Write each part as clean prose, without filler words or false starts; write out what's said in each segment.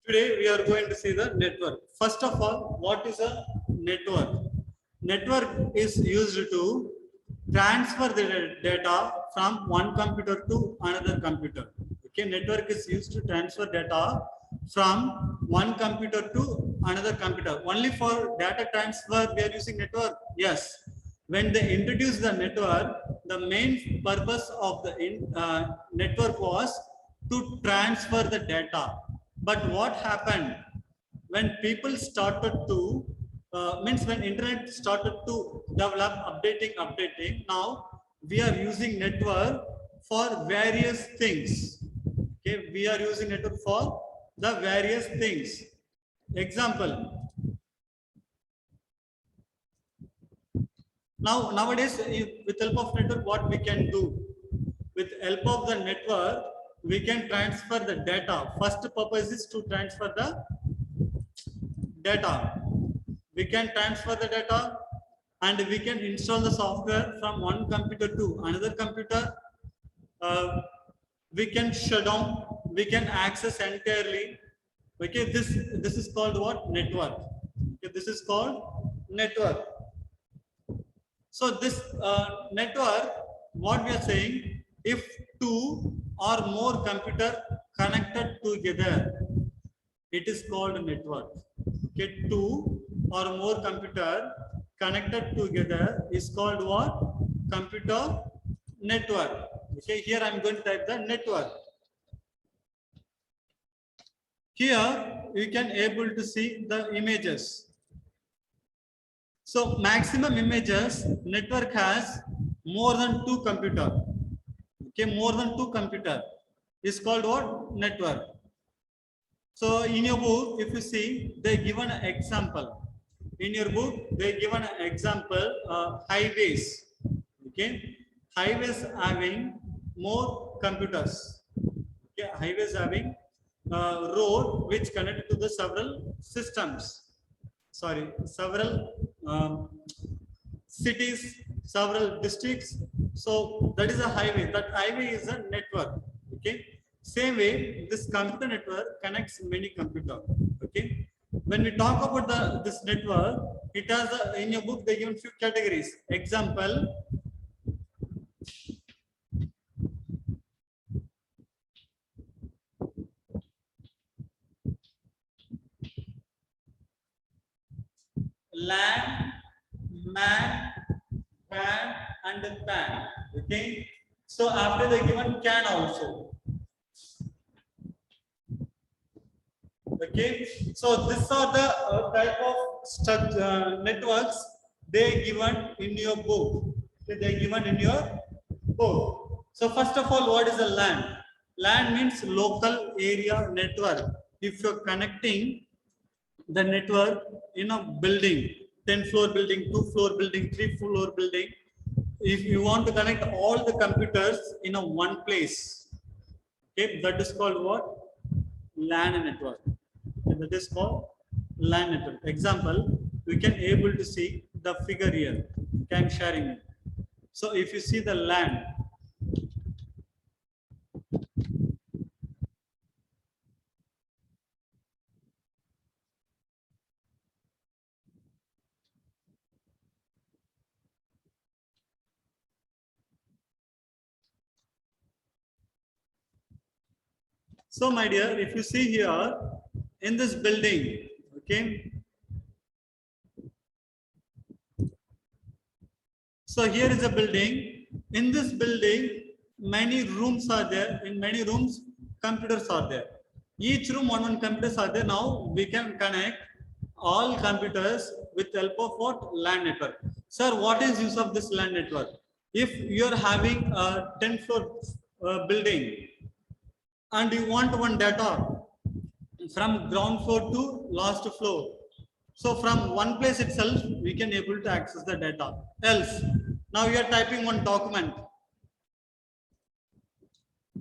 Today we are going to see the network. First of all, what is a network? Network is used to transfer the data from one computer to another computer. Okay, network is used to transfer data from one computer to another computer. Only for data transfer we are using network. Yes. When they introduced the network, the main purpose of the network was to transfer the data. But what happened when people started to means when internet started to develop, updating, now we are using network for various things. Okay, we are using network for the various things. Example, nowadays with help of network, what we can do? With help of the network, we can transfer the data. First purpose is to transfer the data. We can transfer the data and we can install the software from one computer to another computer. We can shut down, we can access entirely. Okay, this is called what? Network. Okay, this is called network. So this network, what we are saying, if two or more computer connected together, it is called network. Okay, two or more computer connected together is called what? Computer network. Okay, here I am going to type the network. Here you can able to see the images. So maximum images network has more than two computer. Okay, more than two computer is called what? Network. So in your book, if you see, they given an example. In your book, they given an example, highways. Okay, highways having more computers. Okay, highways having road which connected to the several systems. Sorry, several cities, several districts. So that is a highway. That highway is a network. Okay. Same way, this computer network connects many computer. Okay. When we talk about this network, it has in your book they given few categories. Example. LAN, MAN, WAN, and PAN. Okay. So after they given CAN also. Okay, so these are the type of networks they given in your book. Okay, they given in your book. So first of all, what is a LAN? LAN means local area network. If you're connecting the network in a building, 10-floor building, 2-floor building, 3-floor building, if you want to connect all the computers in a one place, okay, that is called what? LAN network. Okay, that is called LAN network. Example, we can able to see the figure here. Okay, I'm sharing it. So if you see the LAN, so my dear, if you see here in this building, okay. So here is a building. In this building, many rooms are there. In many rooms, computers are there. Each room, one computers are there. Now we can connect all computers with help of what? LAN network. Sir, what is use of this LAN network? If you are having a 10-floor building and you want one data from ground floor to last floor, so from one place itself, we can able to access the data. Else, now you are typing one document.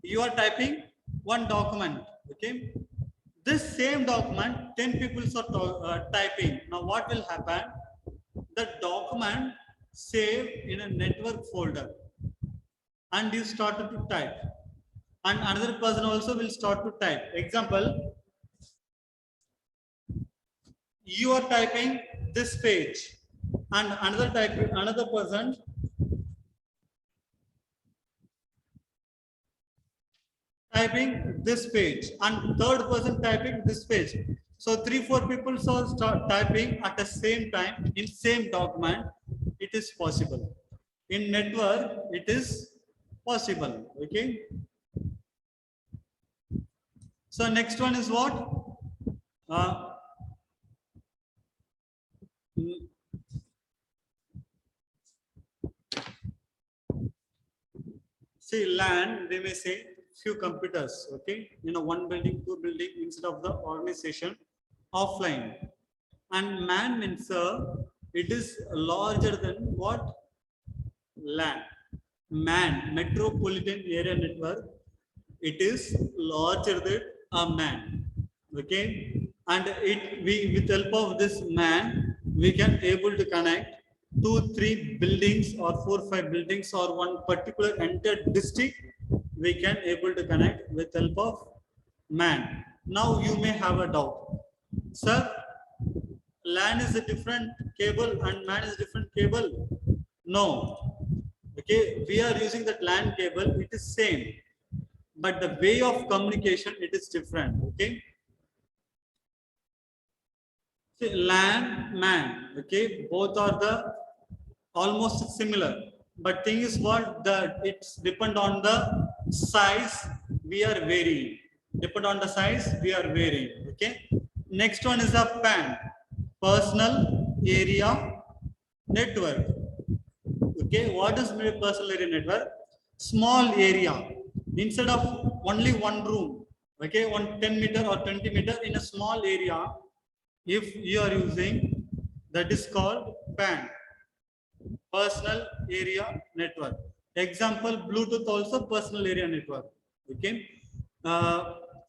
You are typing one document. Okay. This same document, 10 people are typing. Now what will happen? The document saved in a network folder, and you started to type. And another person also will start to type. Example, you are typing this page and another person typing this page and third person typing this page. So 3-4 people are start typing at the same time in same document. It is possible. In network, it is possible. Okay. So next one is what? See, LAN, they may say few computers, okay, one building, two building instead of the organization offline. And MAN means it is larger than what? LAN. MAN, Metropolitan Area Network, it is larger than a MAN, okay. And with help of this MAN, we can able to connect 2-3 buildings or 4-5 buildings or one particular entire district. We can able to connect with help of MAN. Now you may have a doubt, sir. LAN is a different cable and MAN is a different cable. No, okay. We are using that LAN cable. It is same, but the way of communication it is different. Okay. See, LAN, MAN, okay, both are the almost similar. But thing is what, that it's depend on the size we are varying. Depend on the size we are varying. Okay. Next one is a PAN, personal area network. Okay, what is personal area network? Small area. Instead of only one room, okay, 10 meter or 20 meter in a small area, if you are using, that is called PAN, personal area network. Example, Bluetooth also personal area network. Okay,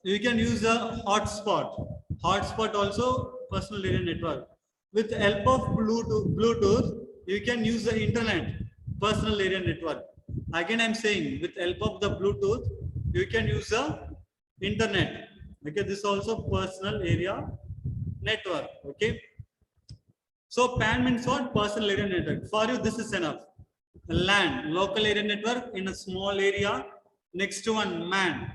you can use a hotspot. Hotspot also personal area network. With the help of Bluetooth, you can use the internet personal area network. Again, I'm saying with help of the Bluetooth, you can use the internet. Okay, this is also personal area network. Okay. So PAN means what? Personal area network. For you, this is enough. LAN, local area network in a small area. Next to one, MAN,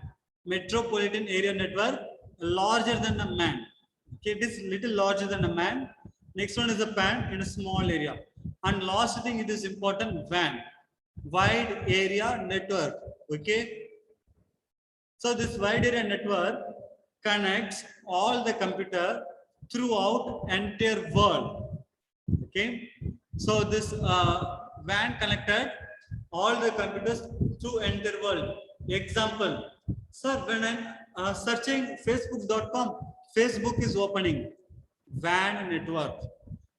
metropolitan area network, larger than a MAN. Okay, it is little larger than a MAN. Next one is a PAN in a small area. And last thing, it is important, WAN, wide area network. Okay. So this wide area network connects all the computer throughout entire world. Okay, so this WAN connected all the computers through entire world. Example, sir, when I'm searching facebook.com, Facebook is opening WAN network.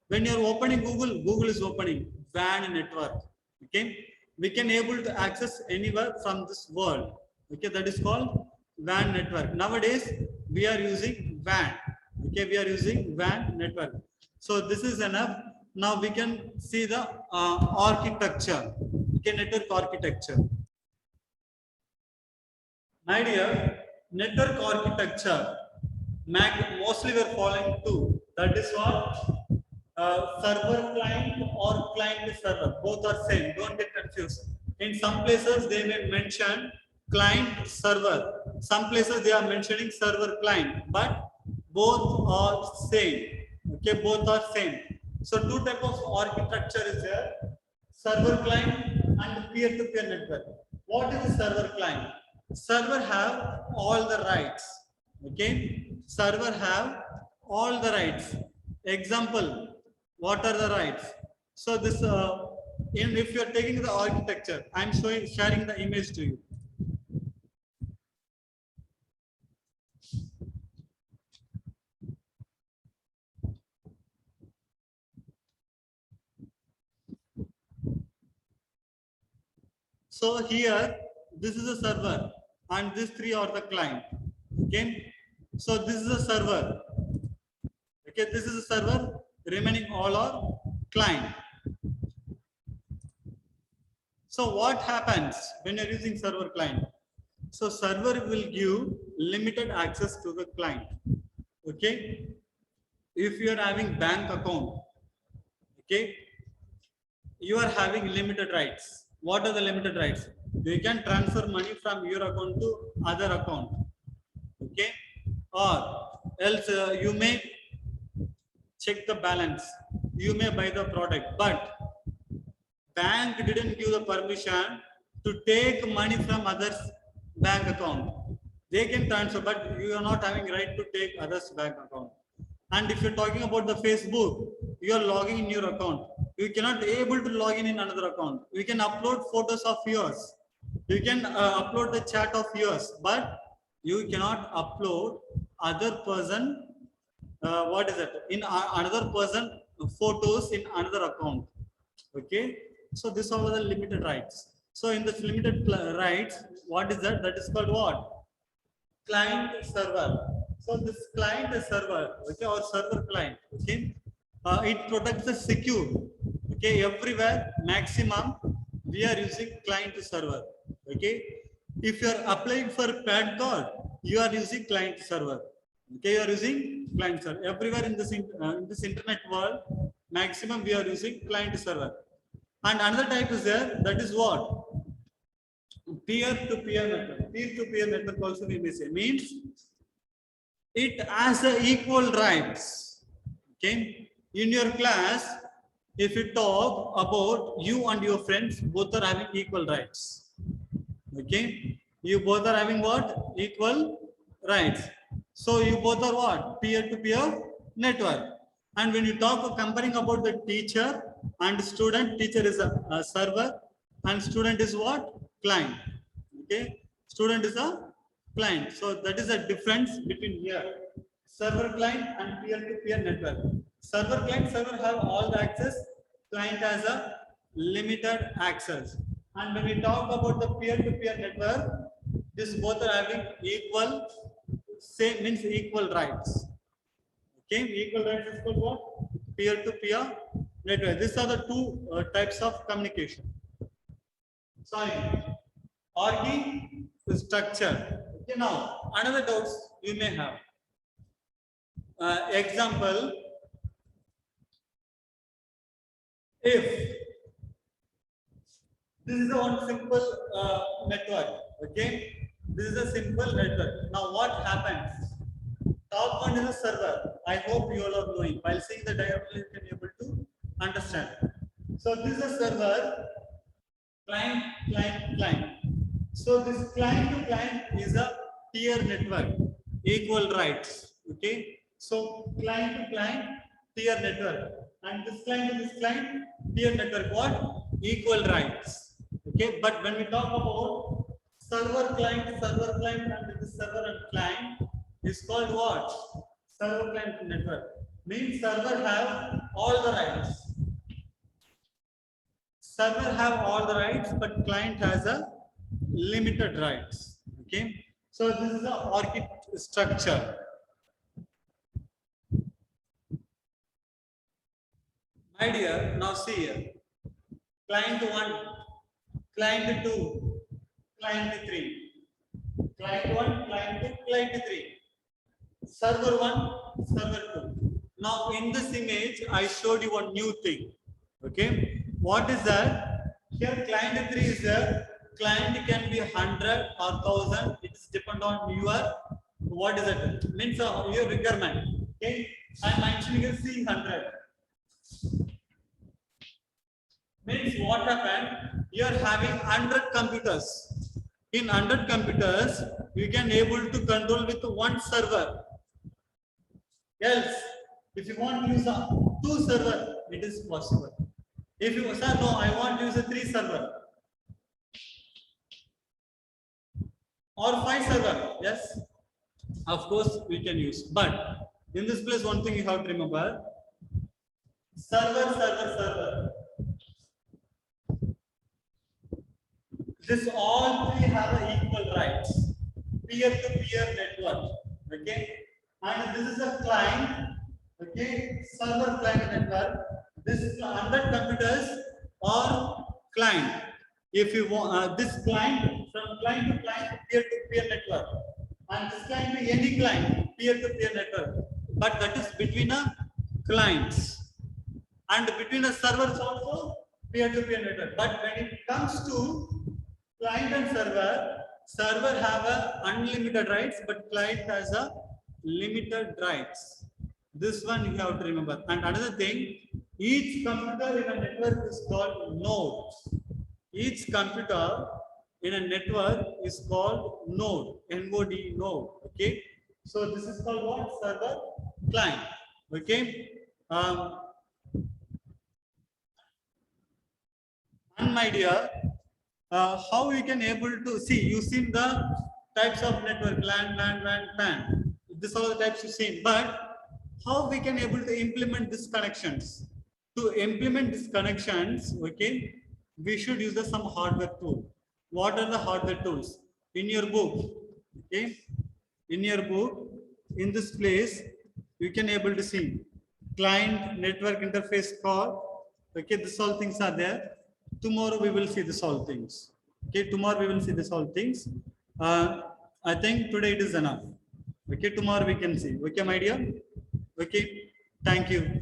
When you're opening Google, Google is opening WAN network. Okay, we can able to access anywhere from this world. Okay, that is called WAN network. Nowadays, we are using WAN. Okay, we are using WAN network. So this is enough. Now we can see the architecture. Okay, network architecture. My dear, network architecture, mostly we are following two. That is what? Server client or client server. Both are same. Don't get confused. In some places they may mention client server. Some places they are mentioning server client, but both are same. Okay, both are same. So two type of architecture is there: server client and peer-to-peer network. What is the server client? Server have all the rights. Okay, server have all the rights. Example, what are the rights? So this, if you are taking the architecture, I'm sharing the image to you. So here, this is a server and these three are the client. Okay, so this is a server. Okay, this is a server, remaining all are client. So what happens when you're using server client? So server will give limited access to the client. Okay. if you are having bank account, okay, you are having limited rights. What are the limited rights? You can transfer money from your account to other account, okay, or else you may check the balance, you may buy the product, but bank didn't give the permission to take money from others bank account. They can transfer, but you are not having right to take others bank account. And if you're talking about the Facebook, you are logging in your account, you cannot able to log in another account. You can upload photos of yours, you can upload the chat of yours, but you cannot upload other person, what is it, in another person photos in another account, okay. So this are the limited rights. So in this limited rights, what is that? That is called what? Client server. So this client server, okay, or server client, okay, it protects the secure, okay, everywhere maximum we are using client server, okay. If you are applying for PAN card, you are using client server, okay, you are using client server everywhere in this internet world. Maximum we are using client server. And another type is there, that is what? Peer-to-peer network. Peer-to-peer network also we may say means it has a equal rights. Okay, in your class, if you talk about you and your friends, both are having equal rights. Okay, you both are having what? Equal rights. So you both are what? Peer-to-peer network. And when you talk comparing about the teacher and student, teacher is a server and student is what? Client. Okay, student is a client. So that is the difference between here server client and peer-to-peer network. Server client, server have all the access, client has a limited access. And when we talk about the peer-to-peer network, this both are having equal, same means equal rights. Okay, equal rights is called what? Peer-to-peer network. These are the two types of communication. Sorry, structure. Okay, now another doubts you may have. Example, if this is a one simple network, okay, this is a simple network. Now what happens? Top one is a server. I hope you all are knowing. While seeing the diagram, you can be able to understand. So this is a server, client, client, client. So this client to client is a peer network, equal rights. Okay, so client to client, peer network, and this client to this client, peer network, what? Equal rights. Okay, but when we talk about server client, and this server and client is called what? Server client network. Means server have all the rights. Server have all the rights, but client has a limited rights. Okay, so this is the architecture. My dear, now see here. Client 1, client 2, client 3. Client 1, client 2, client 3. Server 1, server 2. Now in this image, I showed you one new thing. Okay, what is that? Here client 3 is there. Client can be 100 or 1000. It depends on your, what is it? Means your requirement. Okay, I am mentioning a C100. Means what happened? You are having 100 computers. In 100 computers, you can able to control with one server. Else, if you want to use a 2 server, it is possible. If you say no, I want to use a 3 server or 5 server, yes, of course we can use. But in this place, one thing you have to remember: server, server, server. This all three have equal rights. Peer-to-peer network. Okay, and this is a client. Okay, server client network. This is 100 computers or client. If you want this client, from client to client, peer-to-peer network, and this client to any client, peer-to-peer network. But that is between a clients, and between the servers also peer-to-peer network. But when it comes to client and server, server have a unlimited rights, but client has a limited rights. This one you have to remember. And another thing, each computer in a network is called nodes. Each computer in a network is called node, N-O-D, node. Okay, so this is called what? Server, client. Okay, and my dear, how we can able to see, you seen the types of network, LAN, LAN, WAN, PAN. These are the types you seen, but how we can able to implement these connections? To implement these connections, okay, we should use some hardware tool. What are the hardware tools? In your book, okay, in your book, in this place, you can able to see client network interface call. Okay, this all things are there. Tomorrow we will see this all things. Okay, tomorrow we will see this all things. I think today it is enough. Okay, tomorrow we can see. Okay, my dear. Okay, thank you.